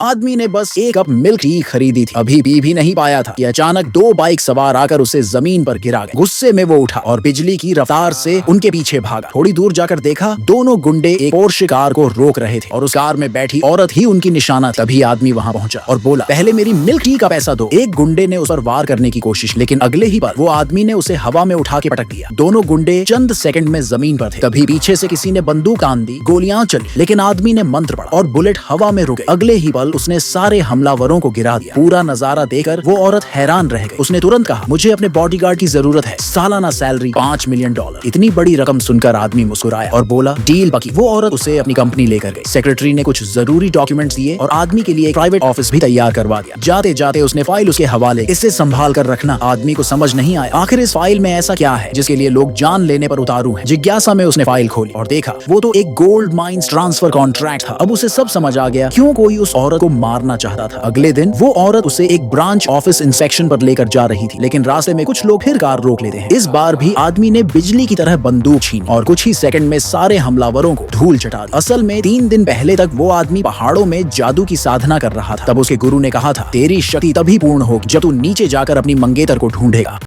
आदमी ने बस एक कप मिल्क टी खरीदी थी, अभी पी भी नहीं पाया था कि अचानक दो बाइक सवार आकर उसे जमीन पर गिरा गए। गुस्से में वो उठा और बिजली की रफ्तार से उनके पीछे भागा। थोड़ी दूर जाकर देखा दोनों गुंडे एक पोर्शे कार को रोक रहे थे और उस कार में बैठी औरत ही उनकी निशाना। तभी आदमी वहां पहुंचा और बोला, पहले मेरी मिल्क टी का पैसा दो। एक गुंडे ने उस पर वार करने की कोशिश, लेकिन अगले ही पल वो आदमी ने उसे हवा में उठा के पटक दिया। दोनों गुंडे चंद सेकंड में जमीन पर थे। तभी पीछे से किसी ने बंदूक तान दी, गोलियां चली, लेकिन आदमी ने मंत्र पढ़ा और बुलेट हवा में रुक गई। अगले ही पल उसने सारे हमलावरों को गिरा दिया। पूरा नजारा देखकर वो औरत हैरान रह गई। उसने तुरंत कहा, मुझे अपने बॉडीगार्ड की जरूरत है, सालाना सैलरी $5 मिलियन। इतनी बड़ी रकम सुनकर आदमी मुस्कुराया और बोला, डील पकी। वो औरत उसे अपनी कंपनी लेकर गई। सेक्रेटरी ने कुछ जरूरी डॉक्यूमेंट्स दिए और आदमी के लिए एक प्राइवेट ऑफिस भी तैयार करवा दिया। जाते जाते उसने फाइल उसके हवाले, इसे संभाल कर रखना। आदमी को समझ नहीं आया आखिर इस फाइल में ऐसा क्या है जिसके लिए लोग जान लेने पर उतारू हैं। जिज्ञासा में उसने फाइल खोली और देखा वो तो एक गोल्ड माइंस ट्रांसफर कॉन्ट्रैक्ट था। अब उसे सब समझ आ गया क्यों कोई उस औरत को मारना चाहता था। अगले दिन वो औरत उसे एक ब्रांच ऑफिस इंस्पेक्शन पर लेकर जा रही थी, लेकिन रास्ते में कुछ लोग फिर कार रोक लेते हैं। इस बार भी आदमी ने बिजली की तरह बंदूक छीनी और कुछ ही सेकंड में सारे हमलावरों को धूल चटा दी। असल में 3 दिन पहले तक वो आदमी पहाड़ों में जादू की साधना कर रहा था। तब उसके गुरु ने कहा था, तेरी शक्ति तभी पूर्ण होगी जब तू नीचे जाकर अपनी मंगेतर को ढूंढेगा।